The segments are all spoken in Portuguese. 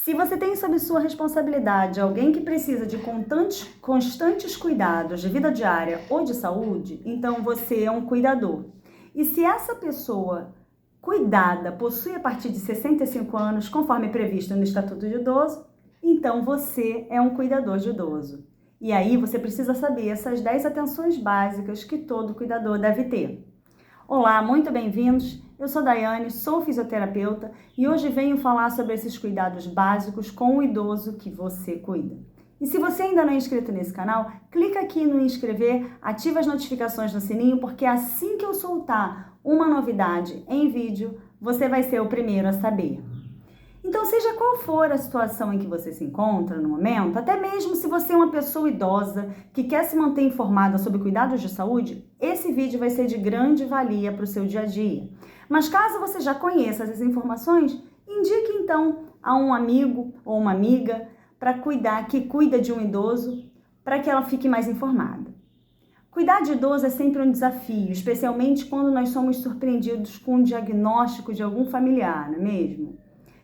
Se você tem sob sua responsabilidade alguém que precisa de constantes cuidados de vida diária ou de saúde, então você é um cuidador. E se essa pessoa cuidada possui a partir de 65 anos, conforme previsto no Estatuto de Idoso, então você é um cuidador de idoso. E aí você precisa saber essas 10 atenções básicas que todo cuidador deve ter. Olá, muito bem-vindos. Eu sou Daiane, sou fisioterapeuta e hoje venho falar sobre esses cuidados básicos com o idoso que você cuida. E se você ainda não é inscrito nesse canal, clica aqui no inscrever, ativa as notificações no sininho, porque assim que eu soltar uma novidade em vídeo, você vai ser o primeiro a saber. Então, seja qual for a situação em que você se encontra no momento, até mesmo se você é uma pessoa idosa que quer se manter informada sobre cuidados de saúde, esse vídeo vai ser de grande valia para o seu dia a dia. Mas caso você já conheça essas informações, indique então a um amigo ou uma amiga que cuida de um idoso, para que ela fique mais informada. Cuidar de idoso é sempre um desafio, especialmente quando nós somos surpreendidos com um diagnóstico de algum familiar, não é mesmo?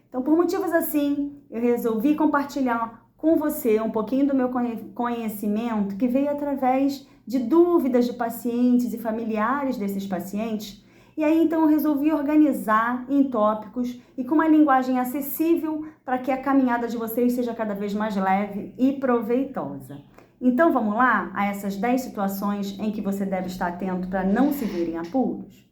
Então, por motivos assim, eu resolvi compartilhar com você um pouquinho do meu conhecimento que veio através de dúvidas de pacientes e familiares desses pacientes. E aí, então, eu resolvi organizar em tópicos e com uma linguagem acessível para que a caminhada de vocês seja cada vez mais leve e proveitosa. Então, vamos lá a essas 10 situações em que você deve estar atento para não se vir em apuros?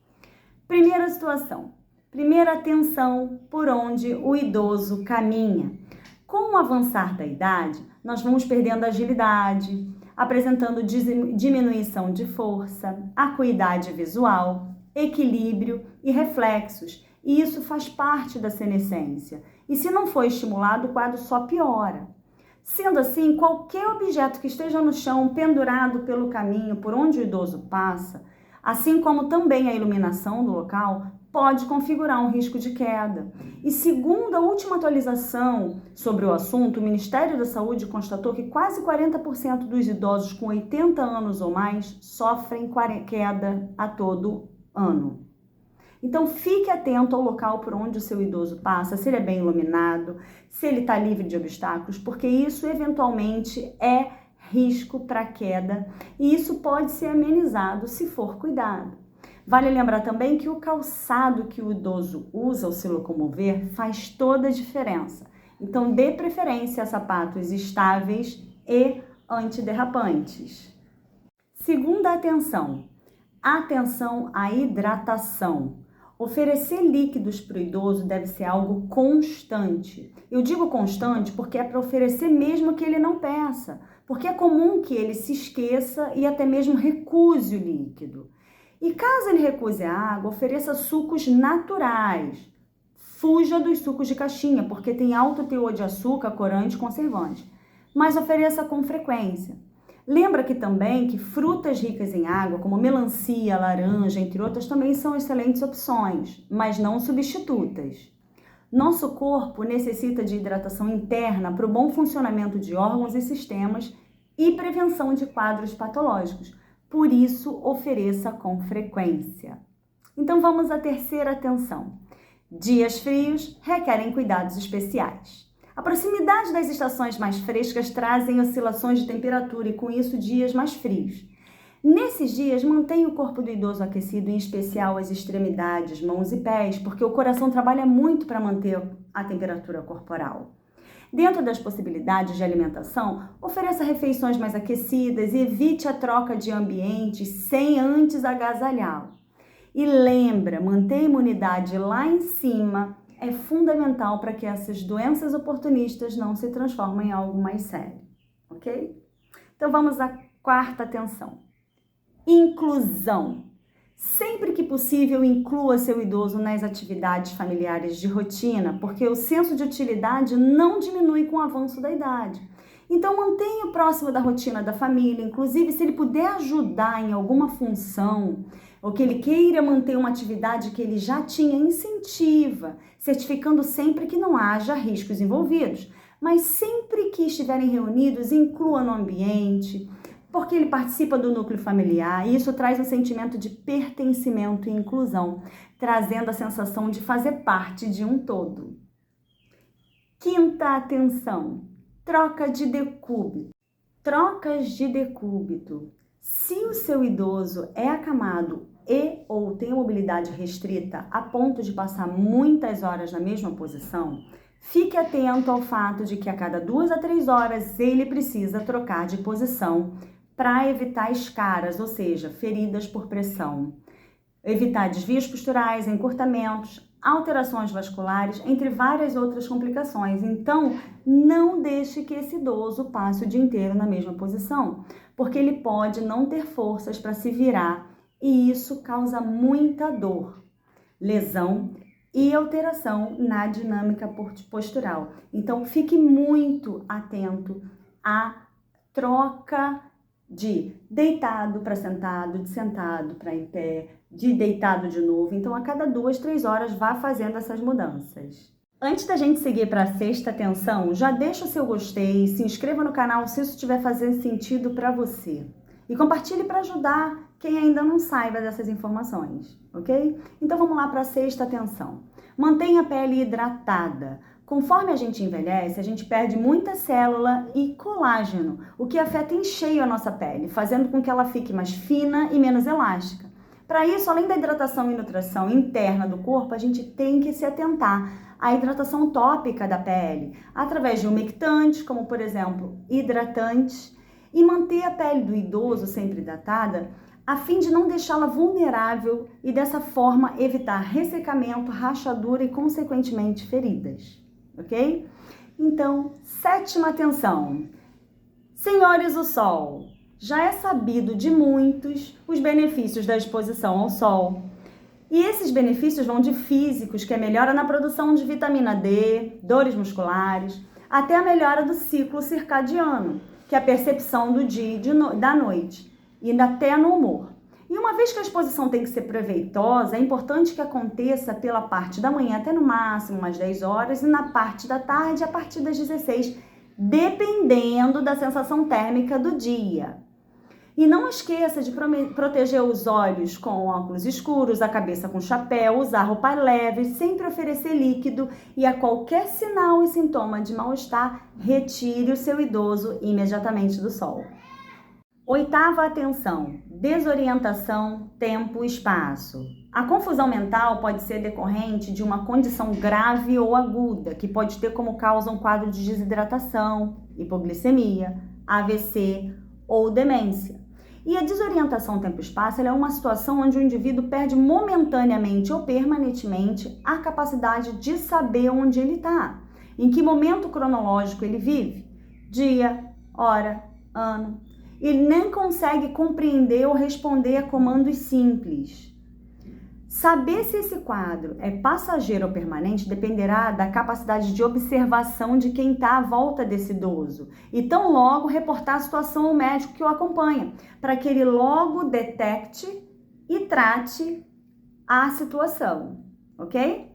Primeira situação. Primeira atenção por onde o idoso caminha. Com o avançar da idade, nós vamos perdendo agilidade, apresentando diminuição de força, acuidade visual, equilíbrio e reflexos. E isso faz parte da senescência. E se não for estimulado, o quadro só piora. Sendo assim, qualquer objeto que esteja no chão, pendurado pelo caminho por onde o idoso passa, assim como também a iluminação do local, pode configurar um risco de queda. E segundo a última atualização sobre o assunto, o Ministério da Saúde constatou que quase 40% dos idosos com 80 anos ou mais sofrem queda a todo ano. Então fique atento ao local por onde o seu idoso passa, se ele é bem iluminado, se ele está livre de obstáculos, porque isso eventualmente é risco para queda e isso pode ser amenizado se for cuidado. Vale lembrar também que o calçado que o idoso usa ao se locomover faz toda a diferença. Então, dê preferência a sapatos estáveis e antiderrapantes. Segunda atenção à hidratação. Oferecer líquidos para o idoso deve ser algo constante. Eu digo constante porque é para oferecer mesmo que ele não peça, porque é comum que ele se esqueça e até mesmo recuse o líquido. E caso ele recuse a água, ofereça sucos naturais. Fuja dos sucos de caixinha, porque tem alto teor de açúcar, corante e conservante. Mas ofereça com frequência. Lembra que também que frutas ricas em água, como melancia, laranja, entre outras, também são excelentes opções, mas não substitutas. Nosso corpo necessita de hidratação interna para o bom funcionamento de órgãos e sistemas e prevenção de quadros patológicos. Por isso, ofereça com frequência. Então, vamos à terceira atenção. Dias frios requerem cuidados especiais. A proximidade das estações mais frescas trazem oscilações de temperatura e, com isso, dias mais frios. Nesses dias, mantenha o corpo do idoso aquecido, em especial as extremidades, mãos e pés, porque o coração trabalha muito para manter a temperatura corporal. Dentro das possibilidades de alimentação, ofereça refeições mais aquecidas e evite a troca de ambientes sem antes agasalhá-lo. E lembra, manter a imunidade lá em cima é fundamental para que essas doenças oportunistas não se transformem em algo mais sério, ok? Então vamos à quarta atenção. Inclusão. Sempre que possível, inclua seu idoso nas atividades familiares de rotina, porque o senso de utilidade não diminui com o avanço da idade. Então, mantenha-o próximo da rotina da família, inclusive se ele puder ajudar em alguma função, ou que ele queira manter uma atividade que ele já tinha, incentiva, certificando sempre que não haja riscos envolvidos. Mas sempre que estiverem reunidos, inclua no ambiente, porque ele participa do núcleo familiar e isso traz um sentimento de pertencimento e inclusão, trazendo a sensação de fazer parte de um todo. Quinta atenção, troca de decúbito. Trocas de decúbito. Se o seu idoso é acamado e ou tem mobilidade restrita a ponto de passar muitas horas na mesma posição, fique atento ao fato de que a cada 2 a 3 horas ele precisa trocar de posição para evitar escaras, ou seja, feridas por pressão. Evitar desvios posturais, encurtamentos, alterações vasculares, entre várias outras complicações. Então, não deixe que esse idoso passe o dia inteiro na mesma posição, porque ele pode não ter forças para se virar e isso causa muita dor, lesão e alteração na dinâmica postural. Então, fique muito atento à troca de deitado para sentado, de sentado para em pé, de deitado de novo. Então, a cada 2, 3 horas, vá fazendo essas mudanças. Antes da gente seguir para a sexta atenção, já deixa o seu gostei, se inscreva no canal se isso estiver fazendo sentido para você. E compartilhe para ajudar quem ainda não saiba dessas informações, ok? Então, vamos lá para a sexta atenção. Mantenha a pele hidratada. Conforme a gente envelhece, a gente perde muita célula e colágeno, o que afeta em cheio a nossa pele, fazendo com que ela fique mais fina e menos elástica. Para isso, além da hidratação e nutrição interna do corpo, a gente tem que se atentar à hidratação tópica da pele, através de umectantes, como por exemplo, hidratantes, e manter a pele do idoso sempre hidratada, a fim de não deixá-la vulnerável e dessa forma evitar ressecamento, rachadura e consequentemente feridas. Ok? Então, sétima atenção. Senhores do Sol, já é sabido de muitos os benefícios da exposição ao sol. E esses benefícios vão de físicos, que é melhora na produção de vitamina D, dores musculares, até a melhora do ciclo circadiano, que é a percepção do dia e da noite, e até no humor. E uma vez que a exposição tem que ser proveitosa, é importante que aconteça pela parte da manhã até no máximo umas 10 horas e na parte da tarde a partir das 16, dependendo da sensação térmica do dia. E não esqueça de proteger os olhos com óculos escuros, a cabeça com chapéu, usar roupa leve, sempre oferecer líquido e a qualquer sinal e sintoma de mal-estar, retire o seu idoso imediatamente do sol. Oitava atenção, desorientação, tempo e espaço. A confusão mental pode ser decorrente de uma condição grave ou aguda, que pode ter como causa um quadro de desidratação, hipoglicemia, AVC ou demência. E a desorientação tempo-espaço é uma situação onde o indivíduo perde momentaneamente ou permanentemente a capacidade de saber onde ele está, em que momento cronológico ele vive, dia, hora, ano. Ele nem consegue compreender ou responder a comandos simples. Saber se esse quadro é passageiro ou permanente dependerá da capacidade de observação de quem está à volta desse idoso e tão logo reportar a situação ao médico que o acompanha, para que ele logo detecte e trate a situação, ok?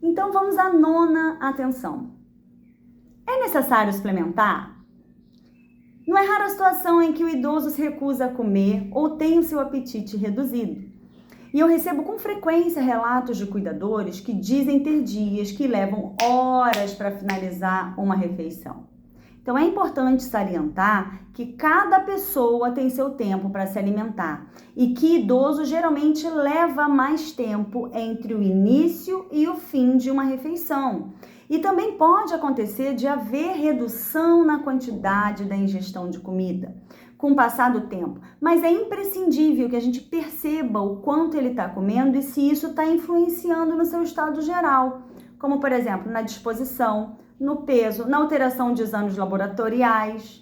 Então vamos à nona atenção. É necessário suplementar? Não é rara a situação em que o idoso se recusa a comer ou tem o seu apetite reduzido. E eu recebo com frequência relatos de cuidadores que dizem ter dias que levam horas para finalizar uma refeição. Então é importante salientar que cada pessoa tem seu tempo para se alimentar e que idoso geralmente leva mais tempo entre o início e o fim de uma refeição. E também pode acontecer de haver redução na quantidade da ingestão de comida com o passar do tempo, mas é imprescindível que a gente perceba o quanto ele está comendo e se isso está influenciando no seu estado geral, como por exemplo na disposição, no peso, na alteração de exames laboratoriais.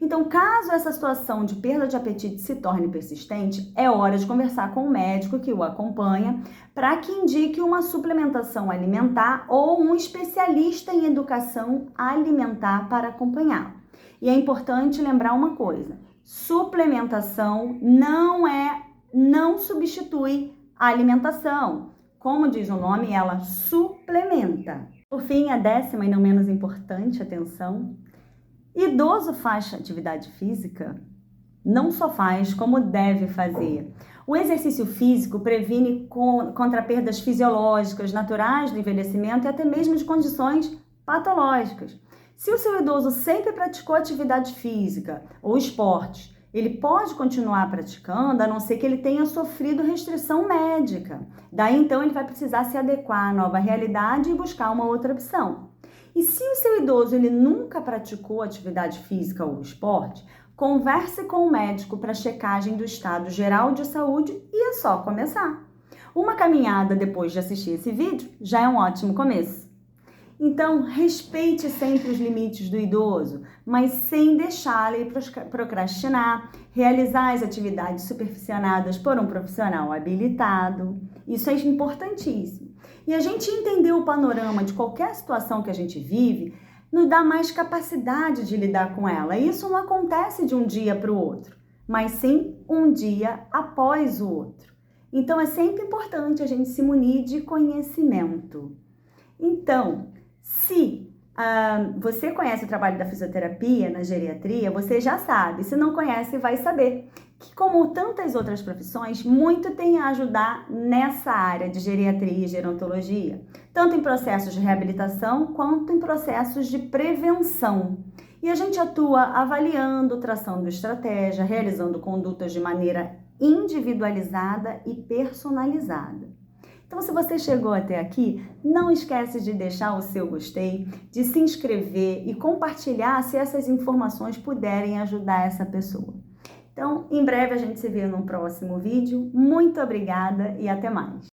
Então, caso essa situação de perda de apetite se torne persistente, é hora de conversar com o médico que o acompanha para que indique uma suplementação alimentar ou um especialista em educação alimentar para acompanhar. E é importante lembrar uma coisa: suplementação não substitui a alimentação. Como diz o nome, ela suplementa. Por fim, a 10ª e não menos importante, atenção. Idoso faz atividade física? Não só faz, como deve fazer. O exercício físico previne contra perdas fisiológicas naturais do envelhecimento e até mesmo de condições patológicas. Se o seu idoso sempre praticou atividade física ou esportes, ele pode continuar praticando, a não ser que ele tenha sofrido restrição médica. Daí, então, ele vai precisar se adequar à nova realidade e buscar uma outra opção. E se o seu idoso ele nunca praticou atividade física ou esporte, converse com o médico para checagem do estado geral de saúde e é só começar. Uma caminhada depois de assistir esse vídeo já é um ótimo começo. Então, respeite sempre os limites do idoso, mas sem deixá-lo procrastinar, realizar as atividades supervisionadas por um profissional habilitado. Isso é importantíssimo. E a gente entender o panorama de qualquer situação que a gente vive nos dá mais capacidade de lidar com ela. Isso não acontece de um dia para o outro, mas sim um dia após o outro. Então, é sempre importante a gente se munir de conhecimento. Então, se você conhece o trabalho da fisioterapia na geriatria, você já sabe. Se não conhece, vai saber que, como tantas outras profissões, muito tem a ajudar nessa área de geriatria e gerontologia, tanto em processos de reabilitação quanto em processos de prevenção. E a gente atua avaliando, traçando estratégia, realizando condutas de maneira individualizada e personalizada. Então, se você chegou até aqui, não esquece de deixar o seu gostei, de se inscrever e compartilhar se essas informações puderem ajudar essa pessoa. Então, em breve a gente se vê no próximo vídeo. Muito obrigada e até mais!